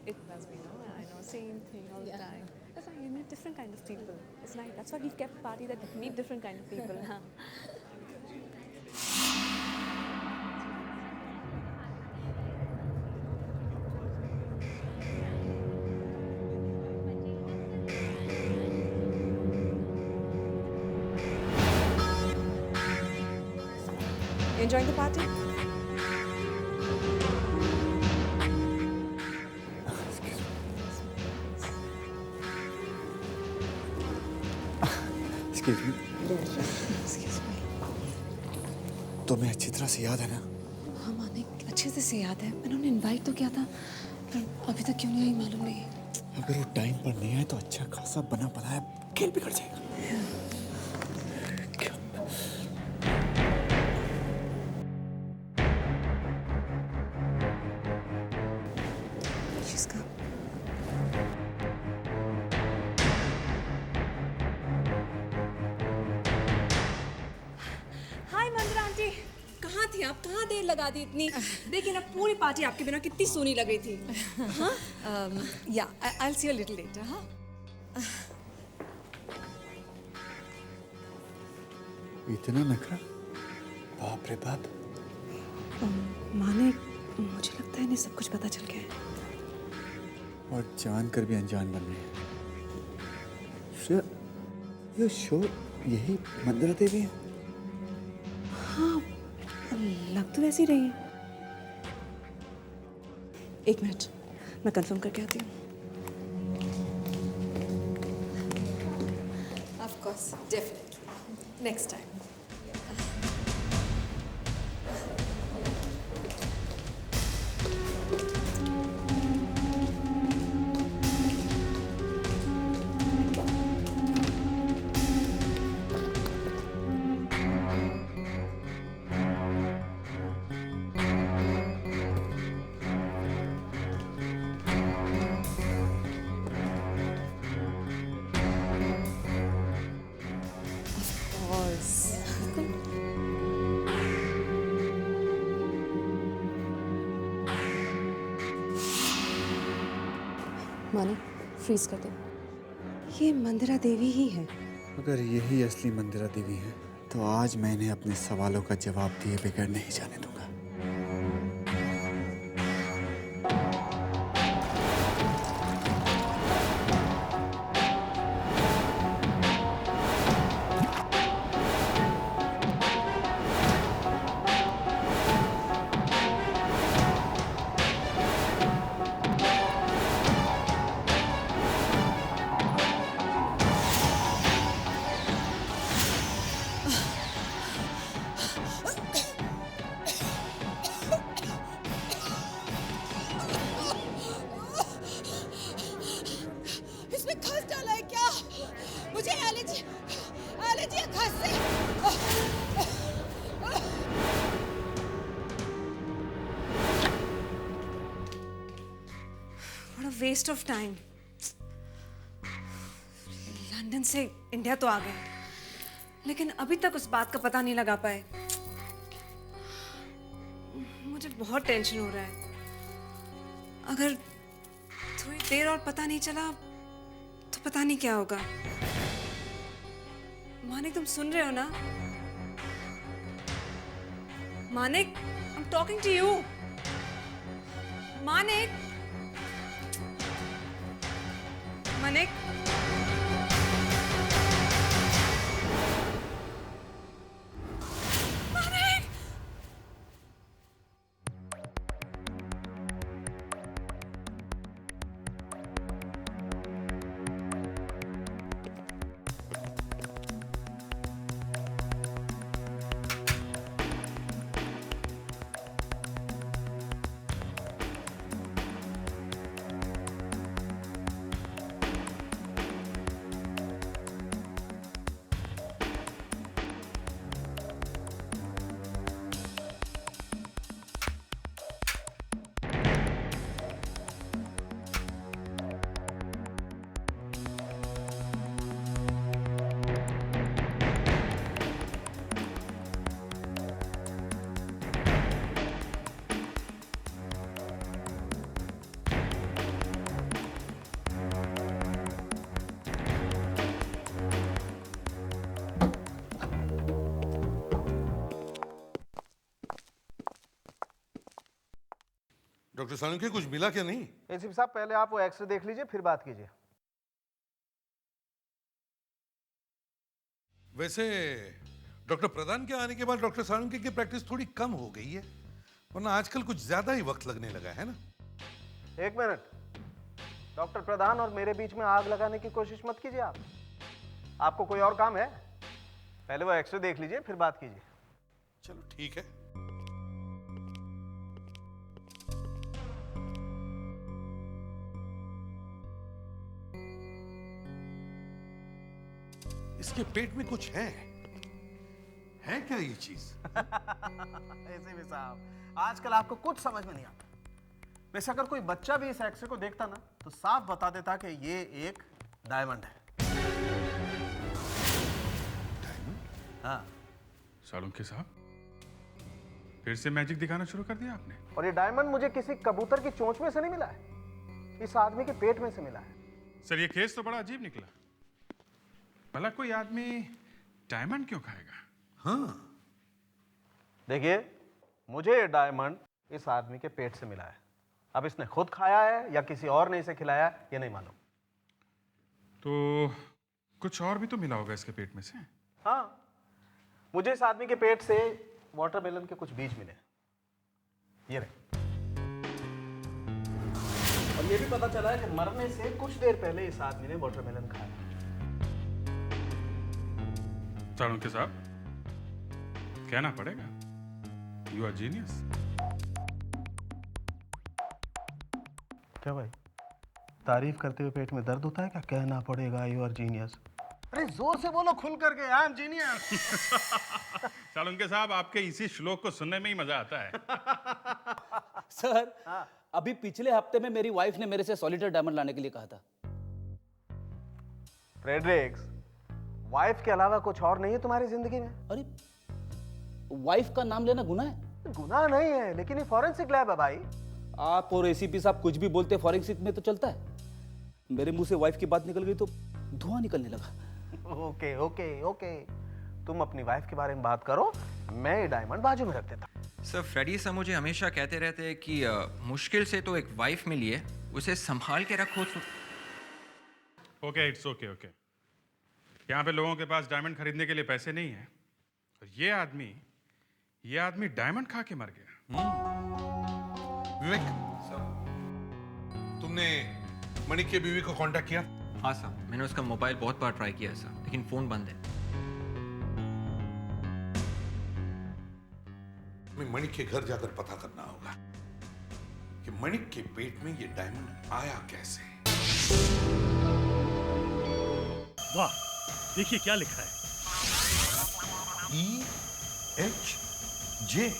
It does be, no? I know, same thing all the time. That's why you meet different kind of people. It's nice. That's why we've kept party that we meet different kind of people. Huh? Enjoying the party? Excuse me. तुम्हें अच्छी तरह से याद है ना? हाँ मानिक, अच्छे से याद है। मैंने उन्हें इनवाइट तो किया था, पर अभी तक क्यों नहीं आई मालूम नहीं। अगर वो टाइम पर नहीं आए तो अच्छा खासा बना बनाया खेल बिगड़ जाएगा। She's come. हाय मंदिरा आंटी, कहाँ थी आप? कहाँ देर लगा दी इतनी? देखिए ना, पूरी पार्टी आपके बिना कितनी सोनी लग रही थी। हाँ? Yeah, I'll see you a little later, huh? इतना नखरा? बाप रे बाप। मानिक, मुझे लगता है इन्हें सब कुछ पता चल गया है। और जान कर भी अनजान बन रही है। ये शो यही मंदिरा देवी है? हाँ, लग तो वैसी रही है। एक मिनट, मैं कंफर्म करके आती हूँ। Of course, definitely. Next time. Manik, freeze कर दो। ये मंदिरा देवी ही है। अगर यही असली मंदिरा देवी है तो आज मैं इन्हें अपने सवालों का जवाब दिए बगैर नहीं जाने दूंगा। इसमें खस डाला है क्या? मुझे एलर्जी है खस से। What a waste of time. London से इंडिया तो आ गए, लेकिन अभी तक उस बात का पता नहीं लगा पाए। मुझे बहुत टेंशन हो रहा है। अगर थोड़ी देर और पता नहीं चला तो पता नहीं क्या होगा। मानिक, तुम सुन रहे हो ना? Manik, I'm talking to you. Manik, Manik, Manik. Doctor Salunke कुछ मिला क्या नहीं? एसीपी साहब पहले आप वो एक्सरे देख लीजिए फिर बात कीजिए। वैसे डॉक्टर प्रधान के आने के बाद डॉक्टर सालुंके की प्रैक्टिस थोड़ी कम हो गई है, वरना आजकल कुछ ज्यादा ही वक्त लगने लगा है ना। एक मिनट, डॉक्टर प्रधान और मेरे बीच में आग लगाने की कोशिश मत कीजिए आप। आपको कोई और काम है? पहले वो एक्सरे देख लीजिए फिर बात कीजिए। चलो ठीक है। इसके पेट में कुछ है क्या ये चीज? एसीपी साहब आजकल आपको कुछ समझ में नहीं आता। वैसे अगर कोई बच्चा भी इस एक्सरे को देखता ना तो साफ बता देता कि ये एक डायमंड है। हाँ, सालुंके साहब फिर से मैजिक दिखाना शुरू कर दिया आपने। और ये डायमंड मुझे किसी कबूतर की चोंच में से नहीं मिला है, इस आदमी के पेट में से मिला है। सर ये केस तो बड़ा अजीब निकला। भला कोई आदमी डायमंड क्यों खाएगा? हाँ, देखिए मुझे ये डायमंड इस आदमी के पेट से मिला है। अब इसने खुद खाया है या किसी और ने इसे खिलाया ये नहीं मालूम। तो कुछ और भी तो मिला होगा इसके पेट में से। हाँ, मुझे इस आदमी के पेट से वाटरमेलन के कुछ बीज मिले, ये रहे। और ये भी पता चला है कि मरने से कुछ देर पहले इस आदमी ने वाटरमेलन खाया। सालुंके साहब कहना पड़ेगा, यू आर जीनियस। क्या भाई, तारीफ करते हुए पेट में दर्द होता है क्या? कहना पड़ेगा यू आर जीनियस। अरे जोर से बोलो, खुल करके, आई एम जीनियस। सालुंके साहब आपके इसी श्लोक को सुनने में ही मजा आता है। सर अभी पिछले हफ्ते में मेरी वाइफ ने मेरे से सॉलिटर डायमंड लाने के लिए कहा था। फ्रेडरिक्स, वाइफ के अलावा कुछ और नहीं है तुम्हारी जिंदगी में? अरे वाइफ का नाम लेना गुनाह है? गुनाह नहीं है, लेकिन ये फॉरेंसिक लैब है भाई। आप और एसीपी साहब कुछ भी बोलते फॉरेंसिक में तो चलता है। मेरे मुंह से वाइफ की बात निकल गई तो धुआं निकलने लगा। ओके ओके ओके, तुम अपनी वाइफ के बारे में बात करो, मैं ये डायमंड बाजू में रख देता। सर फ्रेडी सर मुझे हमेशा कहते रहते हैं कि मुश्किल से तो एक वाइफ मिली है, उसे संभाल के रखो। Okay it's okay okay. यहाँ पे लोगों के पास डायमंड खरीदने के लिए पैसे नहीं है और ये आदमी डायमंड खा के मर गया। विवेक तुमने मणिक की बीवी को कांटेक्ट किया? हाँ सर, मैंने उसका मोबाइल बहुत बार ट्राई किया सर, लेकिन फ़ोन बंद है। हमें मणिक के घर जाकर पता करना होगा कि मणिक के पेट में ये डायमंड आया कैसे। वाह, देखिए क्या लिखा है, EHJ।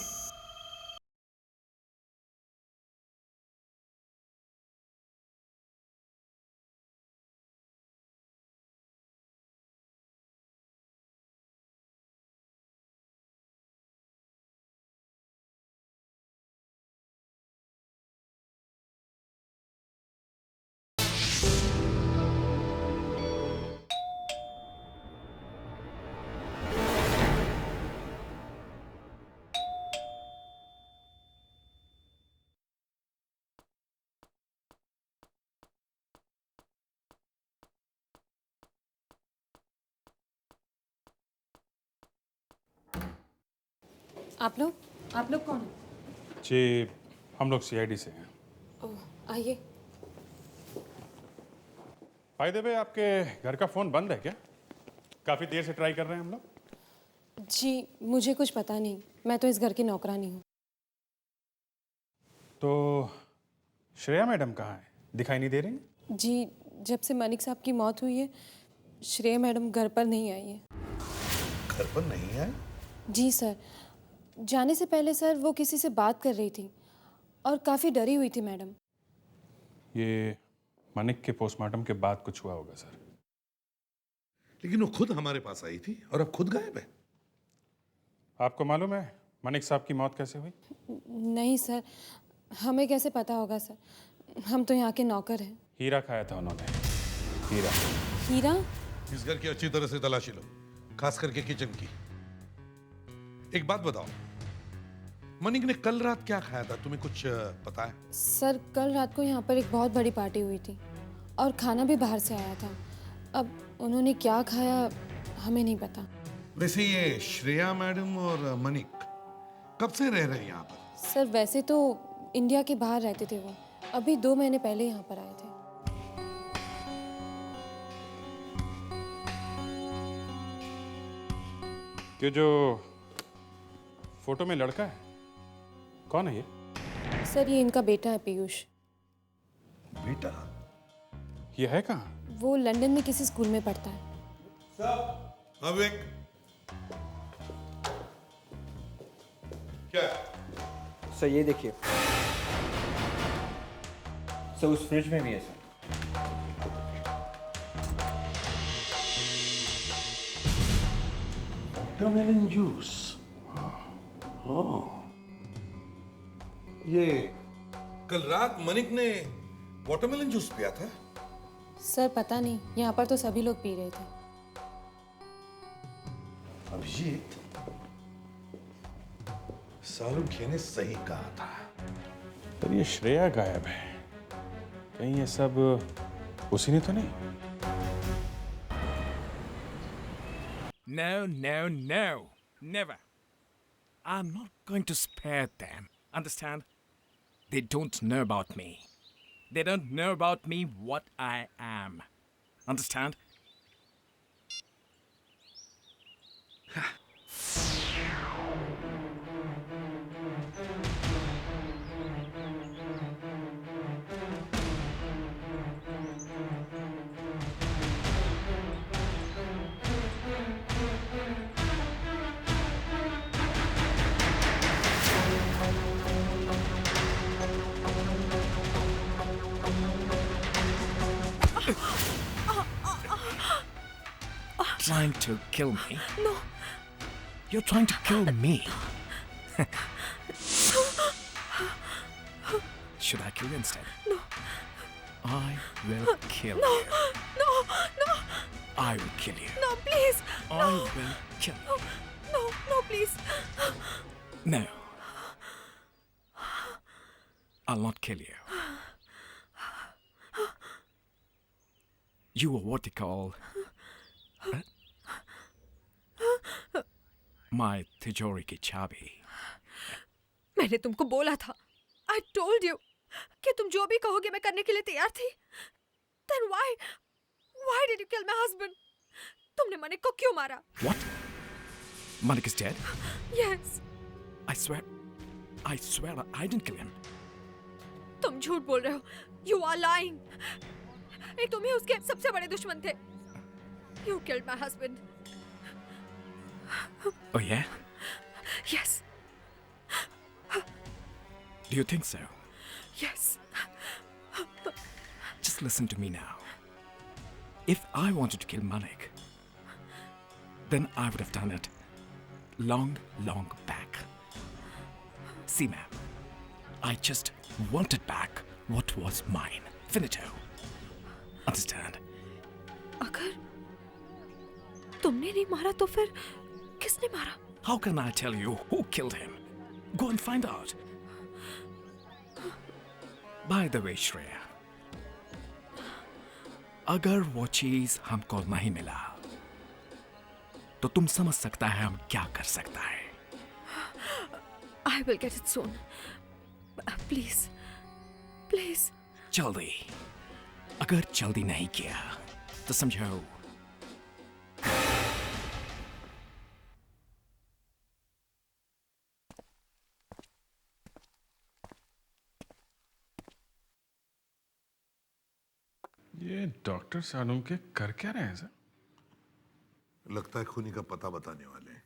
आप लोग कौन हैं? जी हम लोग CID से हैं। ओह आइए। भाई देवे आपके घर का फ़ोन बंद है क्या? काफ़ी देर से ट्राई कर रहे हैं हम लोग। जी मुझे कुछ पता नहीं, मैं तो इस घर की नौकरानी हूँ। तो श्रेया मैडम कहाँ है, दिखाई नहीं दे रही? जी जब से मनिक साहब की मौत हुई है श्रेया मैडम घर पर नहीं आई है। घर पर नहीं है? जी सर, जाने से पहले सर वो किसी से बात कर रही थी और काफ़ी डरी हुई थी मैडम। ये मनिक के पोस्टमार्टम के बाद कुछ हुआ होगा सर। लेकिन वो खुद हमारे पास आई थी और अब खुद गायब है। आपको मालूम है मनिक साहब की मौत कैसे हुई? नहीं सर, हमें कैसे पता होगा सर, हम तो यहाँ के नौकर हैं। हीरा खाया था उन्होंने, हीरा। हीरा? इस घर की अच्छी तरह से तलाशी लो, खास करके किचन की। एक बात बताओ, मनिक ने कल रात क्या खाया था, तुम्हें कुछ पता है? सर कल रात को यहाँ पर एक बहुत बड़ी पार्टी हुई थी और खाना भी बाहर से आया था। अब उन्होंने क्या खाया हमें नहीं पता। वैसे ये श्रेया मैडम और मनिक कब से रह रहे हैं यहाँ पर? सर वैसे तो इंडिया के बाहर रहते थे वो, अभी 2 महीने पहले यहाँ पर आए थे। ये जो फोटो में लड़का है, कौन है ये? सर ये इनका बेटा है पीयूष। बेटा? ये है कहाँ? वो लंदन में किसी स्कूल में पढ़ता है। अब एक क्या? सर ये देखिए, सर उस फ्रिज में भी है सर। Watermelon juice. ये कल रात मनिक ने वाटरमेलन जूस पिया था? सर पता नहीं, यहाँ पर तो सभी लोग पी रहे थे। अभिजीत, सालुंखे ने सही कहा था। पर ये श्रेया गायब है, कहीं ये सब उसी ने तो नहीं? No, no, no. Never. I'm not going to spare them. Understand? They don't know about me. They don't know about me what I am. Understand? Trying to kill me? No. You're trying to kill me? Should I kill you instead? No. I will kill you. No, no, I will kill you. no, please. I will kill you. No, no, please. No. I'll not kill you. You are what they call my तिजोरी की चाबी. मैंने तुमको बोला था. I told you कि तुम जो भी कहोगे मैं करने के लिए तैयार थी. Then why did you kill my husband? तुमने मनिक को क्यों मारा? What? Malik is dead? Yes. I swear I didn't kill him. तुम झूठ बोल रहे हो. You are lying. एक तुम ही उसके सबसे बड़े दुश्मन थे. You killed my husband. Oh yeah? Yes. Do you think so? Yes. Just listen to me now. If I wanted to kill Malik, then I would have done it long back. See, ma'am, I just wanted back what was mine. Finito. Understand? अगर तुमने नहीं मारा तो फिर किसने मारा? How can I tell you who killed him? Go and find out. By the way, Shreya, अगर वो चीज हमको नहीं मिला तो तुम समझ सकता है हम क्या कर सकता है. I will get it soon. Please. Please. जल्दी. अगर जल्दी नहीं किया तो समझो ये डॉक्टर सालुंखे कर क्या रहे हैं सर? लगता है खूनी का पता बताने वाले हैं.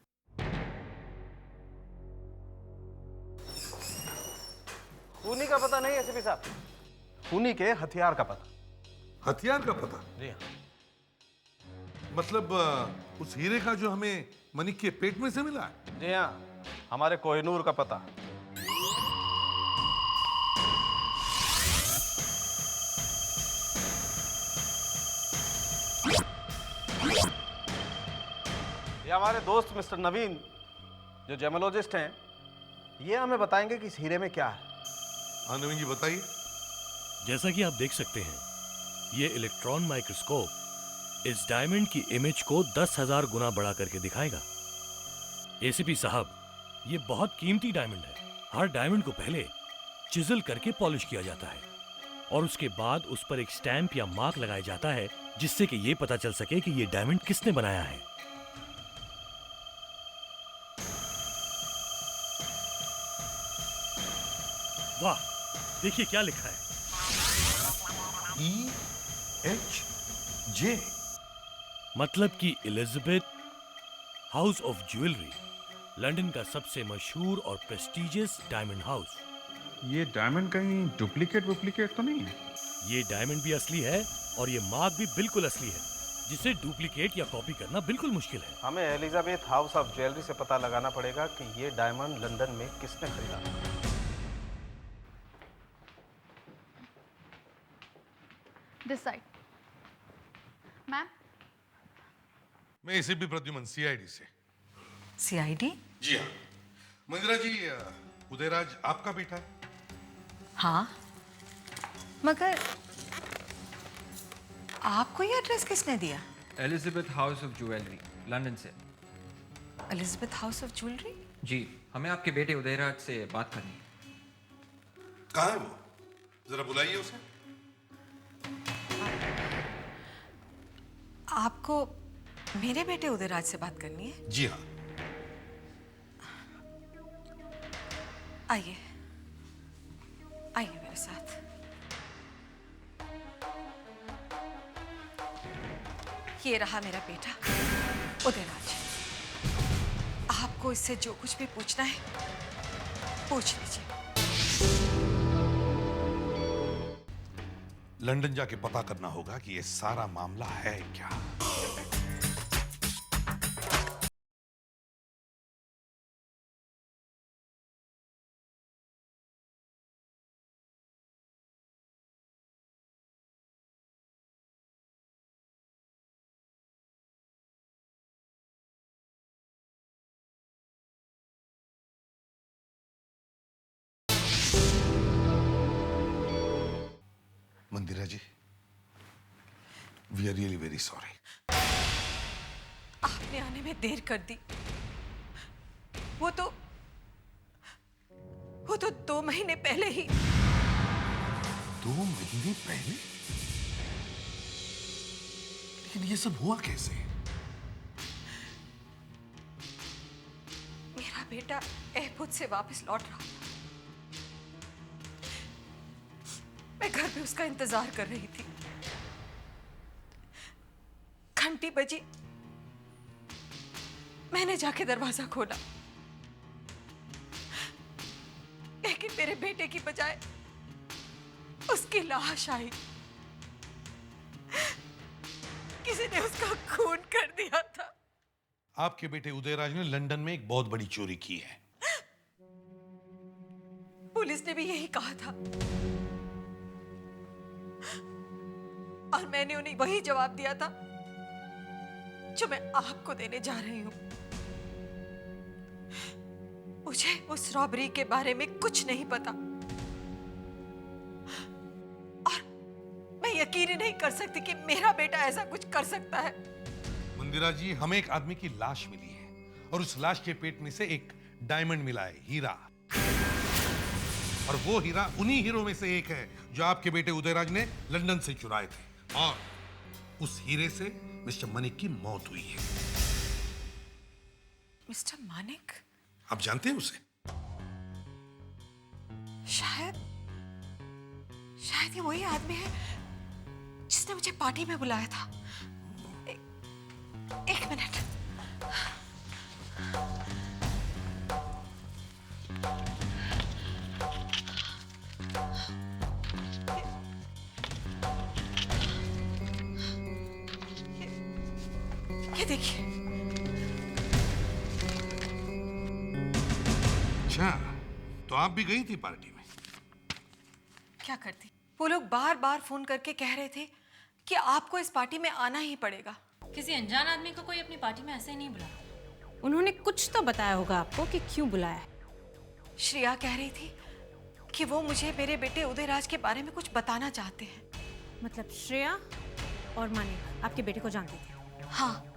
खूनी का पता नहीं एसपी साहब, खूनी के हथियार का पता. हथियार का पता? जी हाँ. मतलब उस हीरे का जो हमें मनिक के पेट में से मिला है? जी हाँ, हमारे कोहिनूर का पता. ये हमारे दोस्त मिस्टर नवीन जो जेमोलॉजिस्ट हैं, ये हमें बताएंगे कि इस हीरे में क्या है। हाँ नवीन जी बताइए। जैसा कि आप देख सकते हैं, ये इलेक्ट्रॉन माइक्रोस्कोप इस डायमंड की इमेज को 10,000 गुना बड़ा करके दिखाएगा। एसीपी साहब, ये बहुत कीमती डायमंड है। हर डायमंड को पहले चिजल करके पॉलिश किया जाता है और उसके बाद उस पर एक स्टैंप या मार्क लगाया जाता है, जिससे कि ये पता चल सके कि ये डायमंड किसने बनाया है। वाह, देखिए क्या लिखा है। EHJ मतलब कि Elizabeth House of Jewellery, London का सबसे मशहूर और प्रेस्टिजियस डायमंड हाउस। ये डायमंड कहीं डुप्लीकेट तो नहीं है? ये डायमंड भी असली है और ये मार्क भी बिल्कुल असली है, जिसे डुप्लीकेट या कॉपी करना बिल्कुल मुश्किल है। हमें एलिजाबेथ हाउस ऑफ ज्वेलरी से पता लगाना पड़ेगा कि ये डायमंड लंदन में किसने खरीदा। This side. मैम, मैं एसीपी प्रद्युमन सीआईडी से। सीआईडी? जी हाँ। मंदिरा जी, उदयराज आपका बेटा है? हाँ, मगर आपको ये एड्रेस किसने दिया? Elizabeth House of Jewellery, London से। Elizabeth House of Jewellery? जी, हमें आपके बेटे उदयराज से बात करनी है। कहाँ है वो? जरा बुलाइए उसे। आपको मेरे बेटे उदयराज से बात करनी है? जी हाँ। आइए आइए मेरे साथ। ये रहा मेरा बेटा उदयराज। आपको इससे जो कुछ भी पूछना है पूछ लीजिए। लंदन जाके पता करना होगा कि ये सारा मामला है क्या। Mandira ji, we are really very sorry. आपने आने में देर कर दी। वो तो 2 महीने पहले ही। 2 महीने पहले? लेकिन ये सब हुआ कैसे? मेरा बेटा एयरपोर्ट से वापस लौट रहा था। मैं घर पे उसका इंतजार कर रही थी। घंटी बजी, मैंने जाके दरवाजा खोला, लेकिन मेरे बेटे की बजाय उसकी लाश आई। किसी ने उसका खून कर दिया था। आपके बेटे उदयराज ने लंदन में एक बहुत बड़ी चोरी की है। पुलिस ने भी यही कहा था और मैंने उन्हें वही जवाब दिया था जो मैं आपको देने जा रही हूं। मुझे उस रॉबरी के बारे में कुछ नहीं पता और मैं यकीन ही नहीं कर सकती कि मेरा बेटा ऐसा कुछ कर सकता है। मंदिरा जी, हमें एक आदमी की लाश मिली है और उस लाश के पेट में से एक डायमंड मिला है, हीरा। और वो हीरा उन्हीं हीरो में से एक है जो आपके बेटे उदयराज ने लंदन से चुराए थे। और उस हीरे से मिस्टर मानिक की मौत हुई है। मिस्टर मानिक? आप जानते हैं उसे? शायद ये वही आदमी है जिसने मुझे पार्टी में बुलाया था। एक मिनट। ये देखिए। अच्छा, तो आप भी गई थी पार्टी में? क्या करती? वो लोग बार बार फोन करके कह रहे थे कि आपको इस पार्टी में आना ही पड़ेगा। किसी अनजान आदमी को कोई अपनी पार्टी में ऐसे ही नहीं बुलाता। उन्होंने कुछ तो बताया होगा आपको कि क्यों बुलाया है। श्रेया कह रही थी कि वो मुझे मेरे बेटे उदयराज के बारे में कुछ बताना चाहते हैं। मतलब श्रेया और मानिक आपके बेटे को जानते थे? हाँ,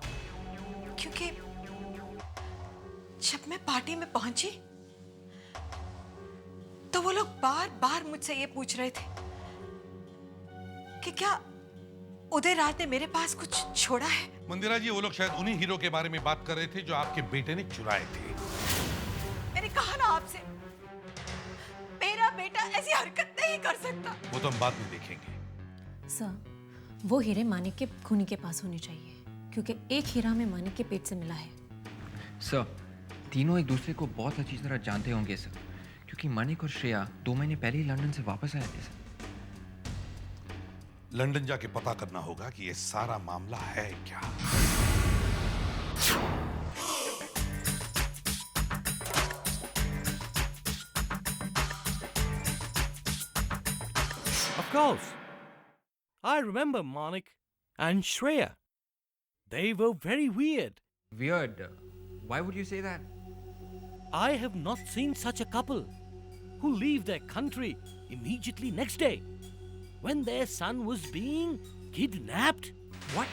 क्योंकि जब मैं पार्टी में पहुंची तो वो लोग बार बार मुझसे ये पूछ रहे थे कि क्या उदयराज ने मेरे पास कुछ छोड़ा है। मंदिरा जी, वो लोग शायद उन्हीं हीरो के बारे में बात कर रहे थे जो आपके बेटे ने चुराए थे। मैंने कहा ना आपसे, मेरा बेटा ऐसी हरकत नहीं कर सकता। वो तो हम बाद में देखेंगे। सर, वो हीरे मानिक के खूनी के पास होने चाहिए, क्योंकि एक हीरा में मानिक के पेट से मिला है। सर, तीनों एक दूसरे को बहुत अच्छी तरह जानते होंगे सर, क्योंकि मानिक और श्रेया 2 महीने पहले ही लंदन से वापस आए थे सर। लंदन जाके पता करना होगा कि ये सारा मामला है क्या। Of course. I remember Monik and Shreya. They were very weird. Weird? Why would you say that? I have not seen such a couple who leave their country immediately next day when their son was being kidnapped. What?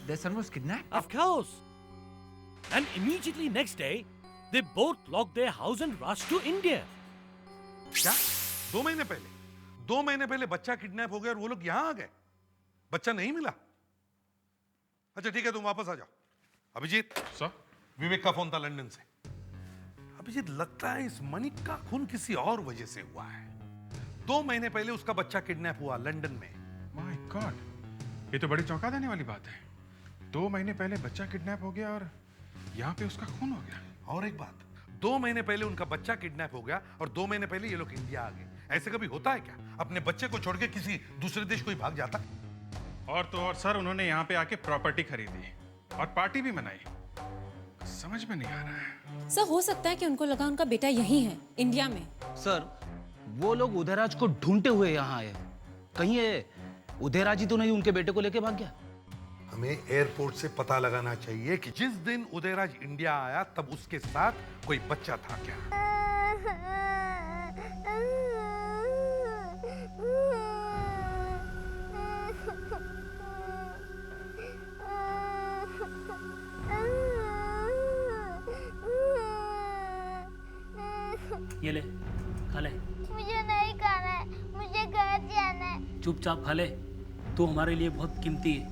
Their son was kidnapped? Of course. And immediately next day, they both locked their house and rushed to India. क्या? 2 महीने पहले? 2 महीने पहले बच्चा kidnap हो गया और वो लोग यहां आ गए? बच्चा नहीं मिला? अच्छा ठीक है, तुम वापस आ जाओ। अभिजीत सर, विवेक का फोन था लंदन से। अभिजीत, लगता है इस मनिक का खून किसी और वजह से हुआ है। 2 महीने पहले उसका बच्चा किडनैप हुआ लंदन में। माय गॉड, ये तो बड़ी चौंका देने वाली बात है। 2 महीने पहले बच्चा किडनैप हो गया और यहाँ पे उसका खून हो गया। और एक बात, 2 महीने पहले उनका बच्चा किडनैप हो गया और 2 महीने पहले ये लोग इंडिया आ गए। ऐसे कभी होता है क्या? अपने बच्चे को छोड़ के किसी दूसरे देश कोई भाग जाता? और तो और सर, उन्होंने यहाँ पे आके प्रॉपर्टी खरीदी और पार्टी भी मनाई। समझ में नहीं आ रहा है। सर, हो सकता है कि उनको लगा उनका बेटा यही है, इंडिया में। सर, वो लोग उदयराज को ढूंढते हुए यहाँ आए। कहीं ये उदयराज ही तो नहीं उनके बेटे को लेके भाग गया? हमें एयरपोर्ट से पता लगाना चाहिए कि जिस दिन उदयराज इंडिया आया तब उसके साथ कोई बच्चा था क्या। ये ले, खा ले। मुझे नहीं खाना है, मुझे घर जाना है। चुपचाप खा ले, तू हमारे लिए बहुत कीमती है।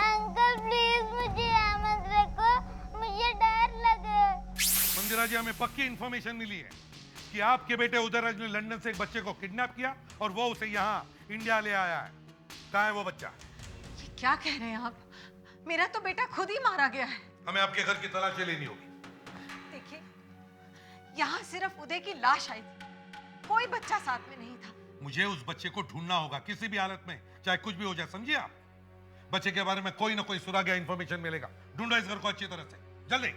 अंकल प्लीज मुझे यहाँ मत रखो, मुझे डर लगे। मंदिरा जी, हमें पक्की इंफॉर्मेशन मिली है कि आपके बेटे उदयराज ने लंदन से एक बच्चे को किडनैप किया और वो उसे यहाँ इंडिया ले आया है। कहाँ है वो बच्चा? क्या कह रहे हैं आप? मेरा तो बेटा खुद ही मारा गया है। हमें आपके घर की तलाशी लेनी होगी। देखिए, यहाँ सिर्फ उदय की लाश आई थी, कोई बच्चा साथ में नहीं था। मुझे उस बच्चे को ढूंढना होगा किसी भी हालत में, चाहे कुछ भी हो जाए, समझिए आप? बच्चे के बारे में कोई ना कोई सुराग या इंफॉर्मेशन मिलेगा। ढूंढो इस घर को अच्छी तरह से, जल्दी।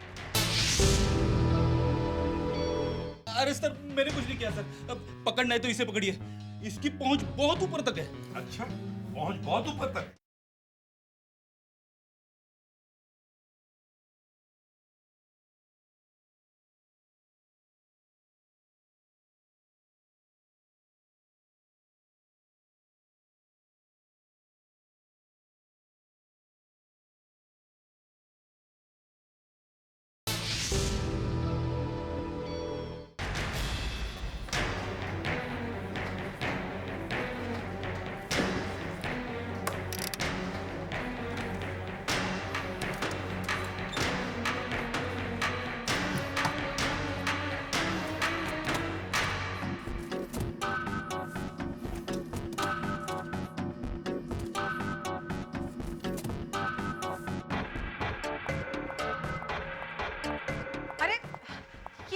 अरे सर, मैंने कुछ नहीं किया सर। अब पकड़ना है तो इसे पकड़िए, इसकी पहुंच बहुत ऊपर तक है। अच्छा, पहुंच बहुत ऊपर तक?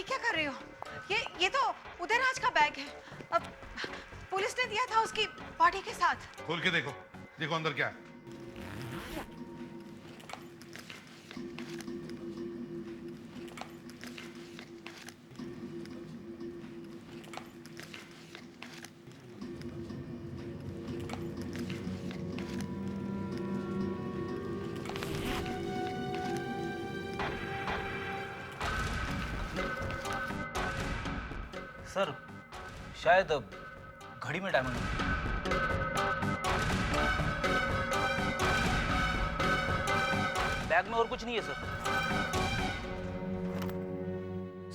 क्या कर रहे हो? ये तो उदयराज का बैग है। अब पुलिस ने दिया था उसकी पार्टी के साथ। खोल के देखो, देखो अंदर क्या है। सर शायद घड़ी में डायमंड हो। बैग में और कुछ नहीं है सर।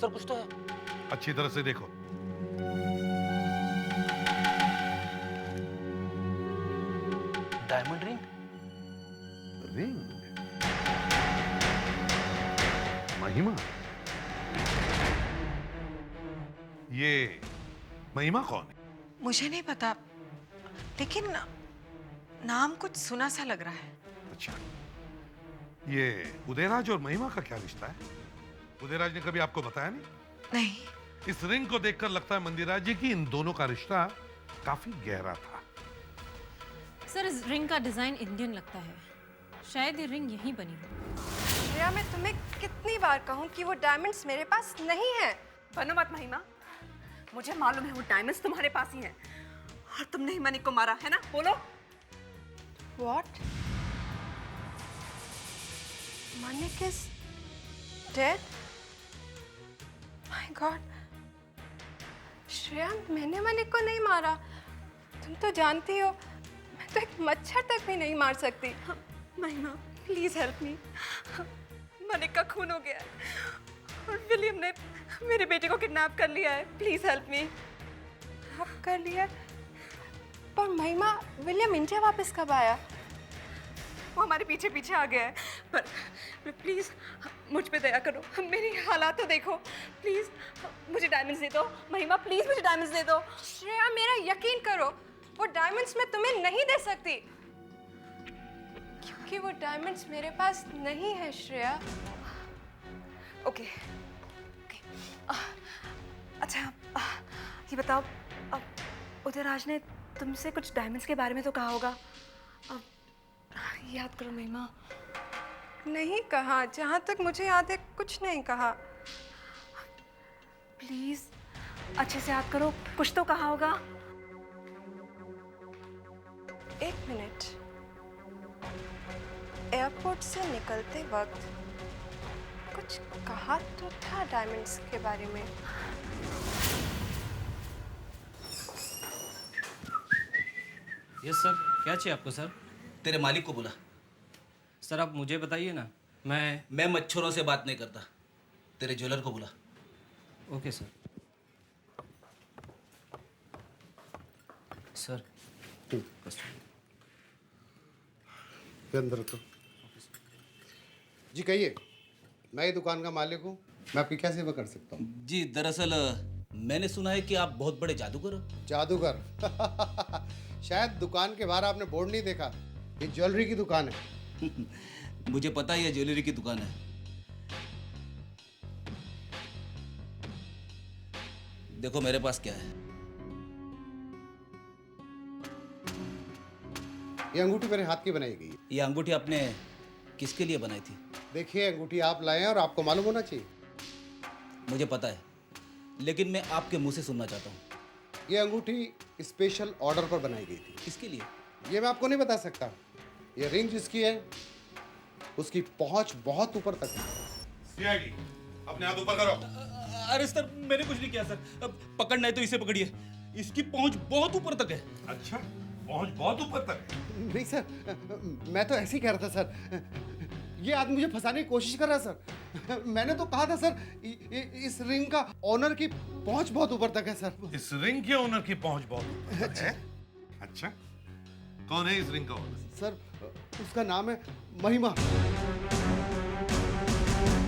सर कुछ तो है। अच्छी तरह से देखो। Diamond ring. रिंग? महिमा? ये महिमा कौन है? मुझे नहीं पता, लेकिन नाम कुछ सुना सा लग रहा है। अच्छा, ये उदयराज और महिमा का क्या रिश्ता है? उदयराज ने कभी आपको बताया नहीं? नहीं। इस रिंग को देखकर लगता है मंदिराज जी कि इन दोनों का रिश्ता काफी गहरा था। सर इस रिंग का डिजाइन इंडियन लगता है, शायद ये रिंग यहीं बनी हो। श्रेया, मैं तुम्हें कितनी बार कहूँ कि वो डायमंड्स मेरे पास नहीं है। बनो मत महिमा, मुझे मालूम है वो डायमंड्स तुम्हारे पास ही हैं और तुमने ही मनिक को मारा है ना? बोलो। What? Manik is dead? My God. Shreya, मैंने मनिक को नहीं मारा। तुम तो जानती हो, मैं तो एक मच्छर तक भी नहीं मार सकती। महिमा, प्लीज हेल्प मी। मनिक का खून हो गया है और विलियम ने मेरे बेटे को किडनैप कर लिया है। Please help me. आप कर लिया? पर महिमा, विलियम इंडिया वापस कब आया? वो हमारे पीछे पीछे आ गया है। पर प्लीज मुझ पे दया करो, मेरी हालात तो देखो। प्लीज मुझे डायमंड्स दे दो। महिमा प्लीज मुझे डायमंड्स दे दो। श्रेया, मेरा यकीन करो, वो डायमंड्स मैं तुम्हें नहीं दे सकती, क्योंकि वो डायमंड्स मेरे पास नहीं है श्रेया। ओके। अच्छा, ये बताओ, उदयराज ने तुमसे कुछ डायमंड्स के बारे में तो कहा होगा। याद करो महिमा। नहीं कहा, जहाँ तक मुझे याद है कुछ नहीं कहा। प्लीज अच्छे से याद करो, कुछ तो कहा होगा। एक मिनट। एयरपोर्ट से निकलते वक्त कुछ कहा तो था डायमंड्स के बारे में। यस सर, क्या चाहिए आपको सर? तेरे मालिक को बुला। सर आप मुझे बताइए ना। मैं मच्छरों से बात नहीं करता। तेरे ज्वेलर को बुला। Okay sir. सर ये अंदर रखो। जी कहिए, मैं ही दुकान का मालिक हूँ, मैं आपकी क्या सेवा कर सकता हूँ? जी दरअसल मैंने सुना है कि आप बहुत बड़े जादूगर हो। जादूगर? शायद दुकान के बाहर आपने बोर्ड नहीं देखा, ये ज्वेलरी की दुकान है। मुझे पता है ये ज्वेलरी की दुकान है। देखो मेरे पास क्या है। ये अंगूठी मेरे हाथ की बनाई गई है। ये अंगूठी आपने किसके लिए बनाई थी? देखिए, अंगूठी आप लाए हैं और आपको मालूम होना चाहिए। मुझे पता है, लेकिन मैं आपके मुंह से सुनना चाहता हूँ। ये अंगूठी स्पेशल ऑर्डर पर बनाई गई थी। किसके लिए? ये मैं आपको नहीं बता सकता। ये रिंग जिसकी है उसकी पहुंच बहुत ऊपर तक है। सीआईडी, अपने हाथ ऊपर करो। अरे सर, मैंने कुछ नहीं किया सर। अब पकड़ना है तो इसे पकड़िए। इसकी पहुंच बहुत ऊपर तक है। अच्छा, पहुंच बहुत ऊपर तक है? नहीं सर, मैं तो ऐसे ही कह रहा था सर। ये आदमी मुझे फंसाने की कोशिश कर रहा है सर। मैंने तो कहा था सर, इस रिंग का ओनर की पहुंच बहुत ऊपर तक है सर। इस रिंग के ओनर की पहुंच बहुत ऊपर तक है? अच्छा, कौन है इस रिंग का ओनर? सर, उसका नाम है महिमा।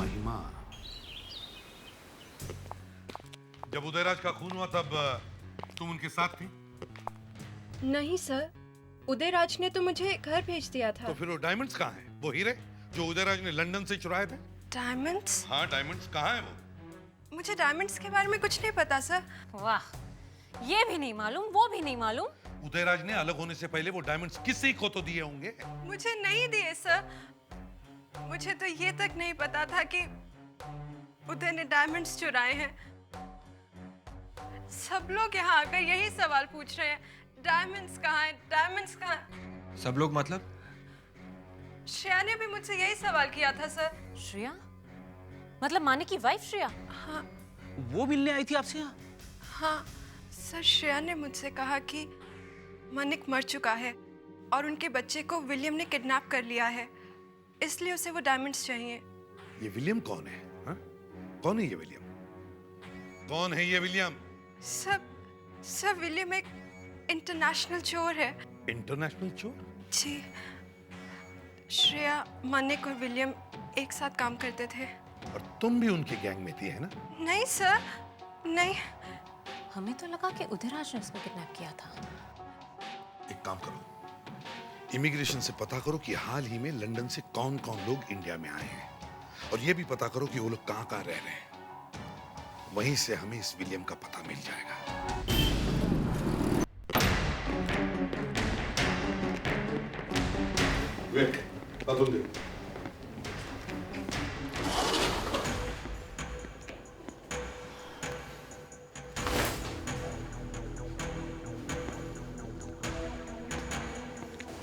महिमा? जब उदयराज का खून हुआ तब तुम उनके साथ थी? नहीं सर, उदयराज ने तो मुझे घर भेज दिया था। तो फिर वो डायमंड्स कहाँ हैं? वो हीरे जो उदयराज ने लंदन से चुराए थे? डायमंड्स? हाँ, डायमंड्स कहाँ हैं वो? मुझे डायमंड्स के बारे में कुछ नहीं पता सर। वाह, ये भी नहीं मालूम, वो भी नहीं मालूम। उदयराज ने अलग होने से पहले वो डायमंड्स किसी को तो दिए होंगे। मुझे नहीं दिए सर। मुझे तो ये तक नहीं पता था कि उदय ने डायमंड्स चुराए हैं। सब लोग यहाँ आकर यही सवाल पूछ रहे हैं, डायमंड्स कहाँ हैं, डायमंड्स कहाँ हैं? सब लोग मतलब? श्रेया ने भी मुझसे यही सवाल किया था सर। श्रेया? मतलब मानिक की वाइफ श्रेया? हाँ। वो मिलने आई थी आपसे यहाँ? हाँ सर, श्रेया ने मुझसे कहा कि मनिक मर चुका है और उनके बच्चे को विलियम ने किडनैप कर लिया है, इसलिए उसे वो डायमंड्स चाहिए। ये विलियम कौन है? हा? कौन है ये विलियम? कौन है ये विलियम? सब विलियम एक इंटरनेशनल चोर है। इंटरनेशनल चोर? जी, श्रेया, मनिक और विलियम एक साथ काम करते थे। और तुम भी उनकी गैंग में थी, है ना? नहीं सर, नहीं। हमें तो लगा कि उदयराज ने उसको किडनैप किया था। एक काम करो, इमिग्रेशन से पता करो कि हाल ही में लंदन से कौन कौन लोग इंडिया में आए हैं, और ये भी पता करो कि वो लोग कहाँ कहाँ रह रहे हैं। वहीं से हमें इस विलियम का पता मिल जाएगा। वेट, बातों दे।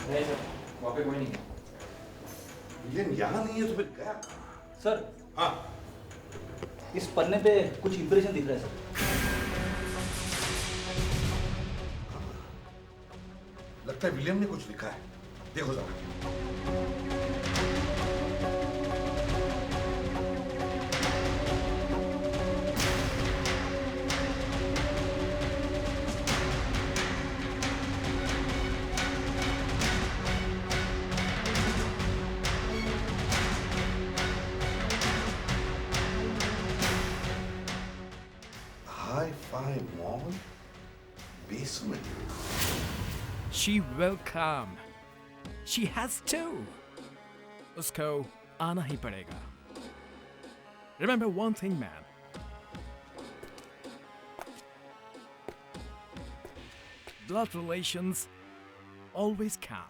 नहीं सर, वहाँ पे कोई नहीं है। विलियम यहाँ नहीं है तो फिर गया कहाँ? सर, हाँ, इस पन्ने पे कुछ इंप्रेशन दिख रहा है सर। लगता है विलियम ने कुछ लिखा है, देखो जरा। Hi-Fi Mall basement. She will come. She has to. उसको आना ही पड़ेगा. Remember one thing, man. Blood relations always count.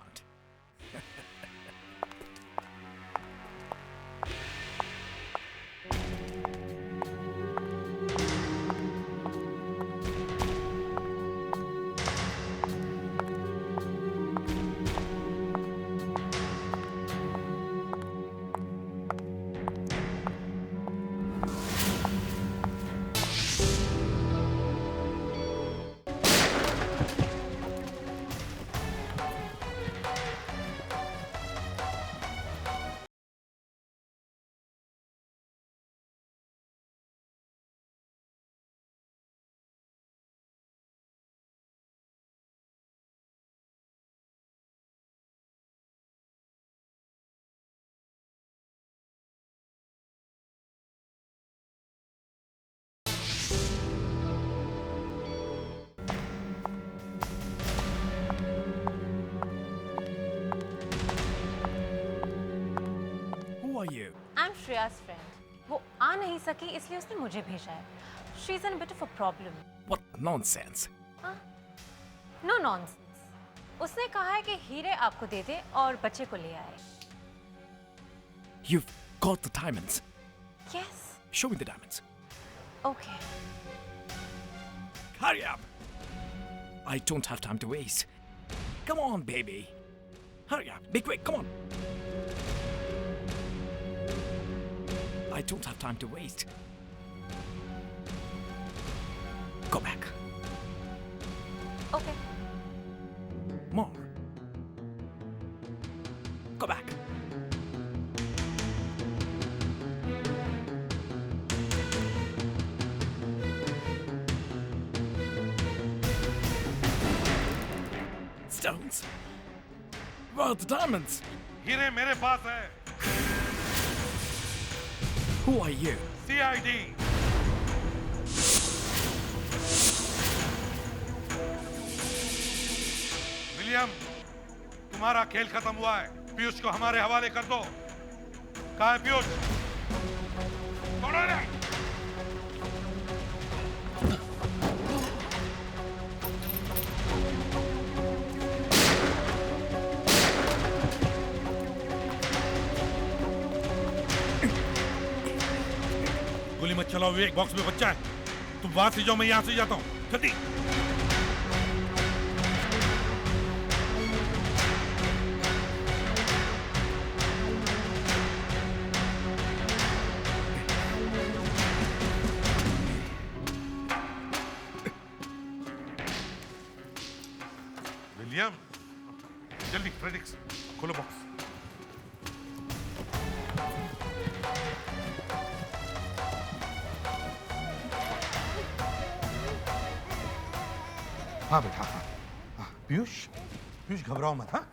Who are you? I'm Shreya's friend. वो आ नहीं सकी इसलिए उसने मुझे भेजा है. She's in a bit of a problem. What nonsense. No nonsense. उसने कहा है कि हीरे आपको दे दे और बच्चे को ले आए. You've got the diamonds. Yes. Show me the diamonds. Okay. Hurry up. I don't have time to waste. Come on, baby. Hurry up. Be quick. Come on. I don't have time to waste. Go back. Okay. More. Go back. Stones. Where are the diamonds? हीरे मेरे पास है। Who are you? CID। William, तुम्हारा खेल खत्म हुआ है। पीयूष को हमारे हवाले कर दो। कहाँ है पीयूष? छोड़ो ना। गोली मत चलाओ विवेक, बॉक्स में बच्चा है। तुम वहां से जाओ, मैं यहां से जाता हूं। जल्दी। विलियम, जल्दी फ्रेडिक्स खोलो बॉक्स। हाँ बेटा, हाँ हाँ। पीयूष, पीयूष घबराओ मत। हाँ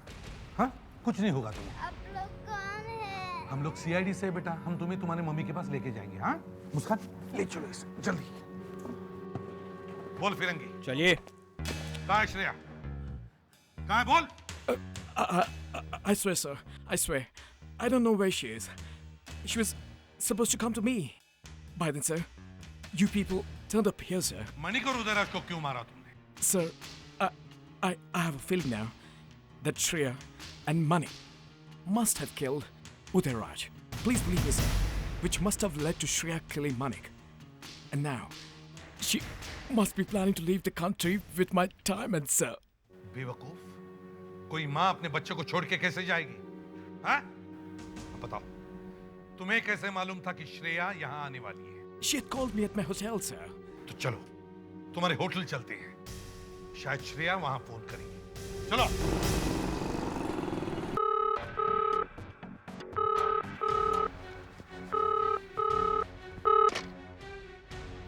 हाँ, कुछ नहीं होगा तुम्हें। आप लोग कौन हैं? हम लोग सीआईडी से बेटा, हम तुम्हें तुम्हारे मम्मी के पास लेके जाएंगे। हाँ मुस्कान, ले चलो इसे जल्दी। बोल फिरंगी, चलिए। कहाँ है श्रेया? कहाँ है बोल? I swear, sir. I swear. I don't know where she is. She was supposed to come to me. By then, sir, you people turned up here, sir. Manik और उदयराज को क्यों मारा तुमने? Sir, I have a feeling now that Shreya and Mani must have killed Udairaj. Please believe me, sir. Which must have led to Shreya killing Manik. And now, she must be planning to leave the country with my diamond, sir. बेवकूफ, कोई माँ अपने बच्चे को छोड़ के कैसे जाएगी? हाँ? बताओ, तुम्हें कैसे मालूम था कि श्रेया यहाँ आने वाली है? She had called me at my hotel, sir. तो चलो, तुम्हारे होटल चलते हैं। शायद श्रेया वहाँ फोन करेगी। चलो।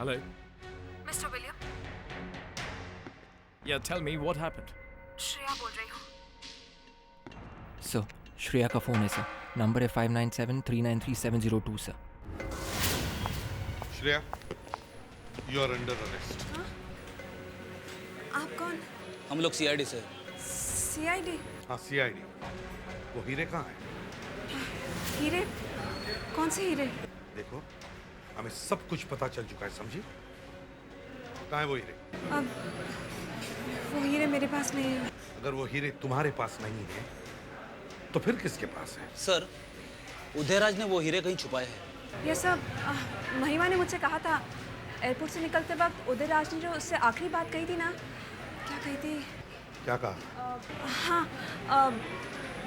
Hello. Mister William, Yeah, tell me what happened. Shreya बोल रही हूँ। सर, श्रेया का फ़ोन है सर। नंबर है 5973933702 sir. Shreya, you are under arrest. आप कौन? हम लोग सीआईडी से। सीआईडी? हाँ सीआईडी। वो हीरे कहाँ है? हीरे? कौन से हीरे? देखो, हमें सब कुछ पता चल चुका है, समझी? कहाँ है वो हीरे? अब वो हीरे मेरे पास नहीं है। अगर वो हीरे तुम्हारे पास नहीं है, तो फिर किसके पास है? सर, उदयराज ने वो हीरे कहीं छुपाए हैं। ये सब महिमा ने मुझसे कहा था। एयरपोर्ट से निकलते वक्त उदयराज ने जो उससे आखिरी बात कही थी ना, क्या कही थी? क्या कहा? हाँ,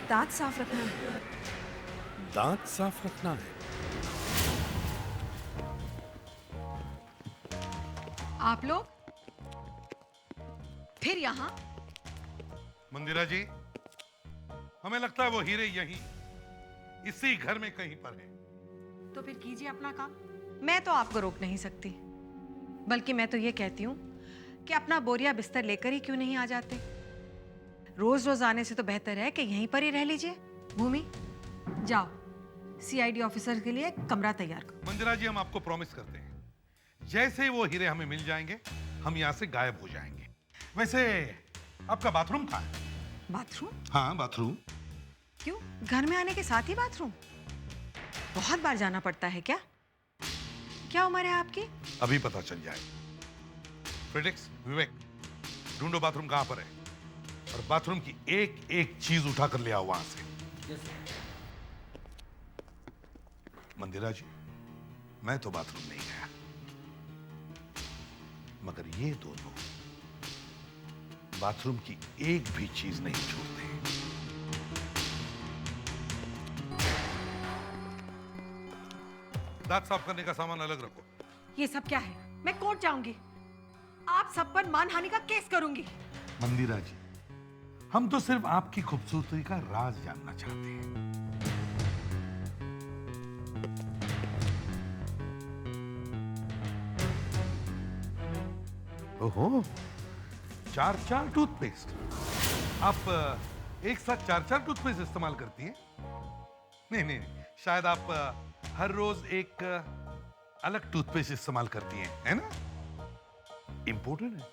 दांत साफ रखना। दांत साफ रखना है? आप लोग फिर यहाँ? मंदिरा जी, हमें लगता है वो हीरे यहीं इसी घर में कहीं पर है। तो फिर कीजिए अपना काम। मैं तो आपको रोक नहीं सकती, बल्कि मैं तो ये कहती हूँ कि अपना बोरिया बिस्तर लेकर ही क्यों नहीं आ जाते। रोज रोज आने से तो बेहतर है कि यहीं पर ही रह लीजिए। भूमि, जाओ सीआईडी ऑफिसर के लिए कमरा तैयार करो। मंदिरा जी, हम आपको प्रॉमिस करते हैं, जैसे वो हीरे हमें मिल जाएंगे, हम यहाँ से गायब हो जाएंगे। वैसे आपका बाथरूम कहाँ है? बाथरूम? हाँ बाथरूम। क्यों, घर में आने के साथ ही बाथरूम? बहुत बार जाना पड़ता है क्या? क्या उम्र है आपकी? अभी पता चल जाए। फ्रेडिक्स, विवेक, ढूंढो बाथरूम कहाँ पर है, और बाथरूम की एक एक चीज उठा कर ले आओ वहां से। मंदिरा जी, मैं तो बाथरूम नहीं गया, मगर ये दोनों बाथरूम की एक भी चीज नहीं छोड़ते। दांत साफ करने का सामान अलग रखो। ये सब क्या है? मैं कोर्ट जाऊंगी। आप सब पर मानहानि का केस करूंगी। मंदिरा जी, हम तो सिर्फ आपकी खूबसूरती का राज जानना चाहते हैं। ओहो, 4 टूथपेस्ट। आप एक साथ 4 टूथपेस्ट इस्तेमाल करती हैं? नहीं नहीं, शायद आप हर रोज एक अलग टूथपेस्ट इस्तेमाल करती हैं, है ना? इंपोर्टेड है,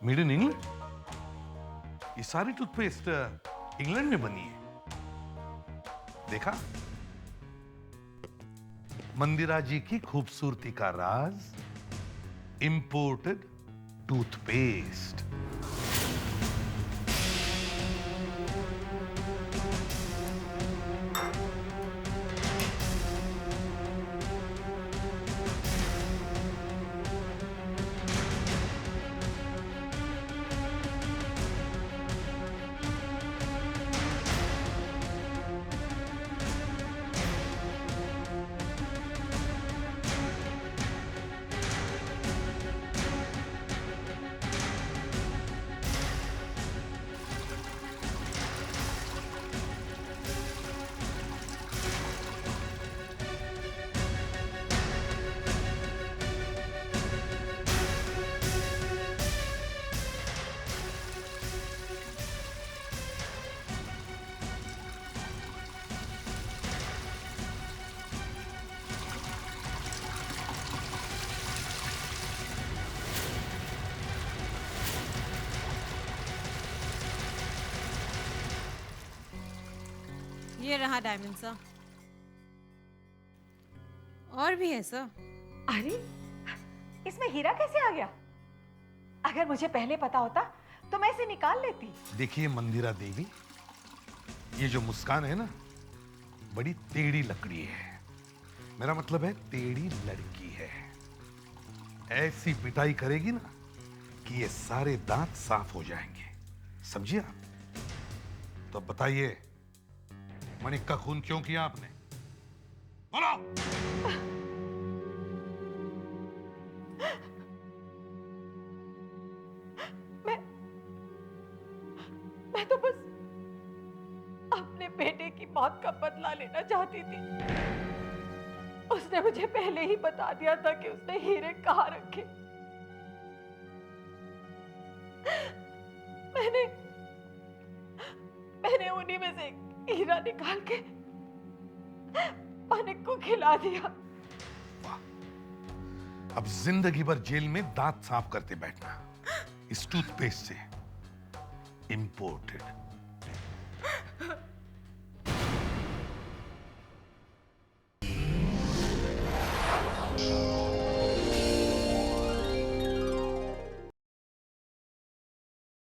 मेड इन इंग्लैंड। ये सारी टूथपेस्ट इंग्लैंड में बनी है। देखा, मंदिरा जी की खूबसूरती का राज इंपोर्टेड टूथपेस्ट। ये रहा डायमंड सर। और भी है सर। अरे इसमें हीरा कैसे आ गया? अगर मुझे पहले पता होता तो मैं इसे निकाल लेती। देखिए मंदिरा देवी, ये जो मुस्कान है ना, बड़ी टेढ़ी लकड़ी है। मेरा मतलब है टेढ़ी लड़की है। ऐसी पिटाई करेगी ना कि ये सारे दांत साफ हो जाएंगे, समझिए आप? तो अब बताइए, मणिक का खून क्यों किया आपने? बोलो। मैं तो बस अपने बेटे की मौत का बदला लेना चाहती थी। उसने मुझे पहले ही बता दिया था कि उसने हीरे कहाँ रखे। मैंने उन्हीं में से एक हीरा निकाल के मनिक को खिला दिया। अब जिंदगी भर जेल में दांत साफ करते बैठना इस टूथपेस्ट से, इंपोर्टेड।